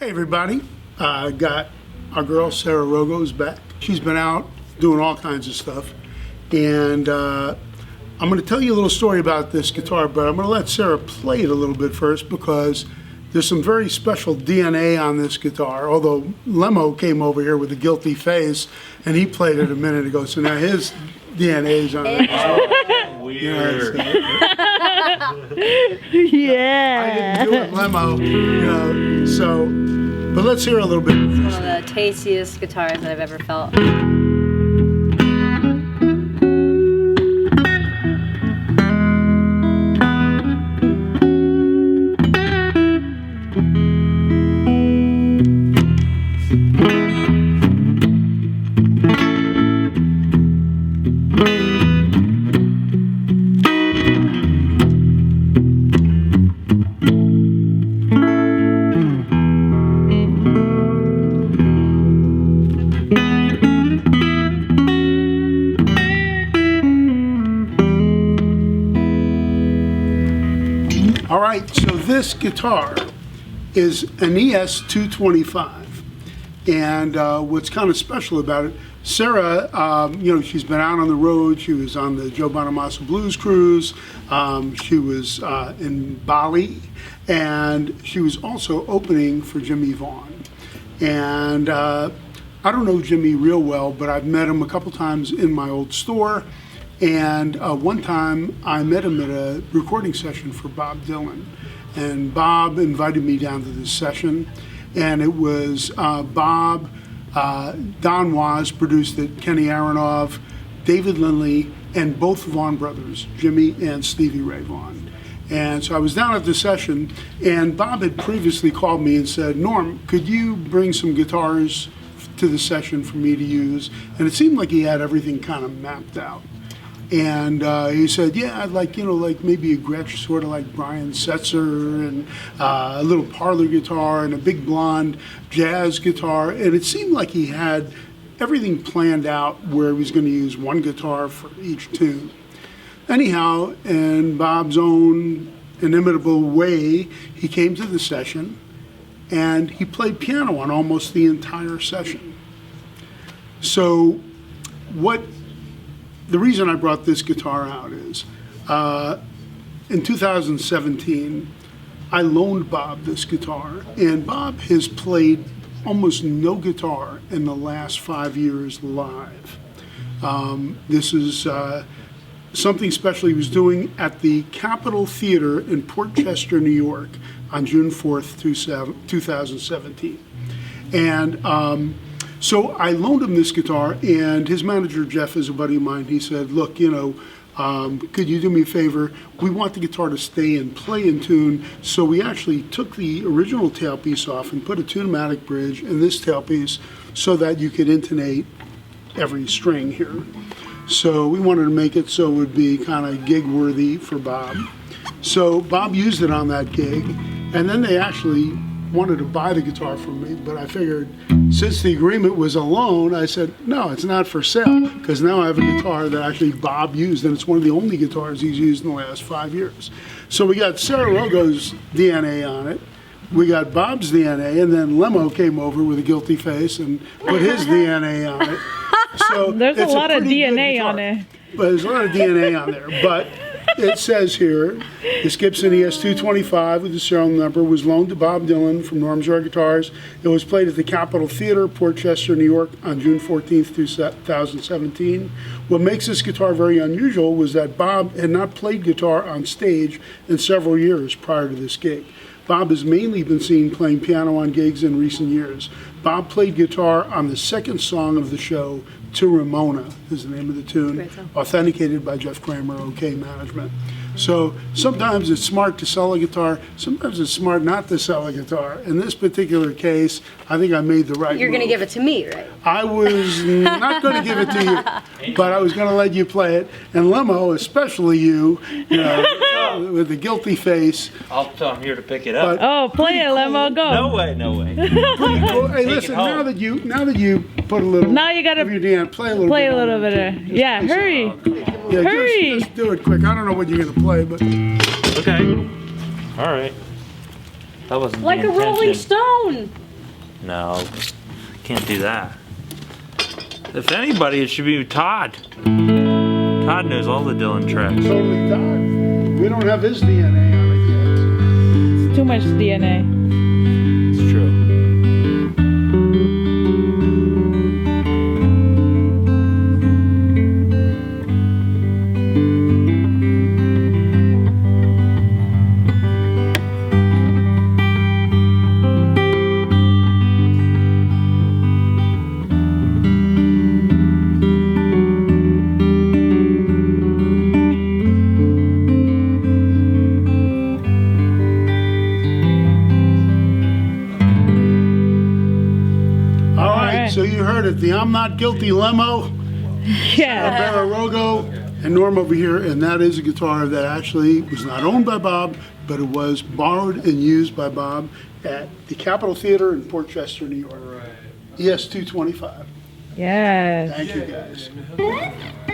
Hey everybody, got our girl Sarah Rogo's back. She's been out doing all kinds of stuff, and I'm going to tell you a little story about this guitar, but I'm going to let Sarah play it a little bit first because there's some very special DNA on this guitar, although Lemmo came over here with a guilty face and he played it a minute ago, so now his DNA's on it. Oh, weird. Yeah. I didn't do it, Lemmo, you know, so, but let's hear a little bit. It's one of the tastiest guitars that I've ever felt. All right, so this guitar is an ES-225, and what's kind of special about it, Sarah, you know, she's been out on the road. She was on the Joe Bonamassa Blues Cruise. She was in Bali, and she was also opening for Jimmy Vaughn. And I don't know Jimmy real well, but I've met him a couple times in my old store. And one time I met him at a recording session for Bob Dylan. And Bob invited me down to this session. And it was Bob, Don Was produced it, Kenny Aronoff, David Lindley, and both Vaughn brothers, Jimmy and Stevie Ray Vaughan. And so I was down at the session, and Bob had previously called me and said, Norm, could you bring some guitars to the session for me to use? And it seemed like he had everything kind of mapped out. And he said, yeah, I'd like, you know, like maybe a Gretsch, sort of like Brian Setzer, and a little parlor guitar, and a big blonde jazz guitar. And it seemed like he had everything planned out where he was going to use one guitar for each tune. Anyhow, in Bob's own inimitable way, he came to the session, and he played piano on almost the entire session. So the reason I brought this guitar out is, in 2017, I loaned Bob this guitar, and Bob has played almost no guitar in the last 5 years live. This is something special he was doing at the Capitol Theater in Port Chester, New York on June 4th, 2017. And so I loaned him this guitar, and his manager, Jeff, is a buddy of mine. He said, look, you know, could you do me a favor? We want the guitar to stay and play in tune. So we actually took the original tailpiece off and put a tune-o-matic bridge in this tailpiece so that you could intonate every string here. So we wanted to make it so it would be kind of gig-worthy for Bob. So Bob used it on that gig, and then they actually wanted to buy the guitar from me, but I figured since the agreement was a loan, I said, no, it's not for sale, because now I have a guitar that actually Bob used, and it's one of the only guitars he's used in the last 5 years. So we got Sarah Rogo's DNA on it, we got Bob's DNA, and then Lemmo came over with a guilty face and put his DNA on it. So there's a lot of DNA on it. But there's a lot of DNA on there, but it says here, this Gibson ES-225 with the serial number was loaned to Bob Dylan from Norm's Yard Guitars. It was played at the Capitol Theater, Port Chester, New York on June 14th, 2017. What makes this guitar very unusual was that Bob had not played guitar on stage in several years prior to this gig. Bob has mainly been seen playing piano on gigs in recent years. Bob played guitar on the second song of the show, To Ramona is the name of the tune, authenticated by Jeff Kramer, OK Management. So sometimes it's smart to sell a guitar, sometimes it's smart not to sell a guitar. In this particular case, I think I made the right You're move. going to give it to me, right? I was not going to give it to you, but I was going to let you play it. And Lemmo, especially you know, with the guilty face. I'm here to pick it up. Oh, play it, Lemmo, go. No way, no way. Cool. Hey, listen, now that you put a little. Now you gotta of your hand, play a little play bit. a little bit of, yeah, hurry. Yeah, Hurry. just do it quick. I don't know what you're gonna play, but Okay. All right. That wasn't Like the a Rolling intention. Stone. No, can't do that. If anybody, it should be Todd. Todd knows all the Dylan tricks. Totally Todd. We don't have his DNA on it It's too much DNA. It's true. So you heard it, the I'm Not Guilty Lemmo, Yeah. Sarah Rogo, and Norm over here, and that is a guitar that actually was not owned by Bob, but it was borrowed and used by Bob at the Capitol Theater in Port Chester, New York. ES-225. Yes. Thank you, guys.